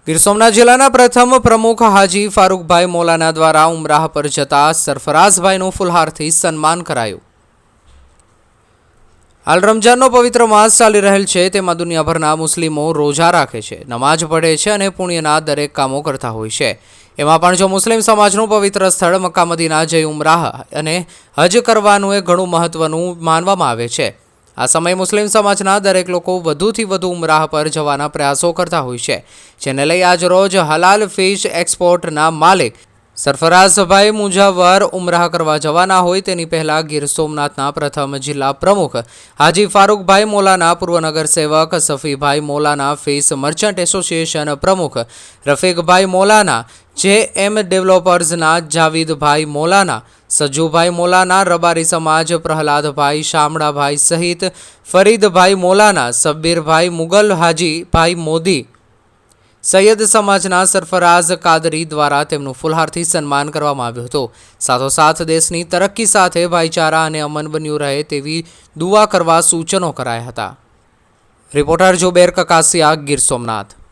ગીર સોમનાથ જિલ્લાના પ્રથમ પ્રમુખ હાજી ફારૂકભાઈ મોલાના દ્વારા ઉમરાહ પર જતા સરફરાઝભાઈનું ફુલહારથી સન્માન કરાયું। હાલ રમજાનનો પવિત્ર માસ ચાલી રહેલ છે, તેમાં દુનિયાભરના મુસ્લિમો રોજા રાખે છે, નમાઝ પઢે છે અને પુણ્યના દરેક કામો કરતા હોય છે। એમાં પણ જો મુસ્લિમ સમાજનું પવિત્ર સ્થળ મક્કા મદીના જઈ ઉમરાહ અને હજ કરવાનું એ ઘણું મહત્વનું માનવામાં આવે છે। આ સમયે મુસ્લિમ સમાજના દરેક લોકો વધુથી વધુ ઉમરાહ પર જવાના પ્રયાસો કરતા હોય છે, જેને લઈ આજ રોજ હલાલ ફિશ એક્સપોર્ટના માલિક સરફરાઝભાઈ મુજાવર ઉમરાહ કરવા જવાના હોય તેની પહેલા ગીર સોમનાથના પ્રથમ જિલ્લા પ્રમુખ હાજી ફારૂકભાઈ મોલાના, પૂર્વ નગરસેવક સફીભાઈ મોલાના, ફિશ મર્ચન્ટ એસોસિએશન પ્રમુખ રફીકભાઈ મોલાના, JM ડેવલપર્સના જાવીદભાઈ મોલાના, સજ્જુભાઈ મોલાના, રબારી સમાજ પ્રહલાદભાઈ શામળાભાઈ સહિત ફરીદભાઈ મોલાના, સબ્બીરભાઈ મુગલ, હાજીભાઈ મોદી, સૈયદ સમાજના સરફરાઝ કાદરી દ્વારા તેમનું ફુલહારથી સન્માન કરવામાં આવ્યું હતું। સાથોસાથ દેશની તરક્કી સાથે ભાઈચારા અને અમન બન્યું રહે તેવી દુઆ કરવા સૂચનો કરાયા હતા। રિપોર્ટર જુબેર કકાસિયા, ગીર સોમનાથ।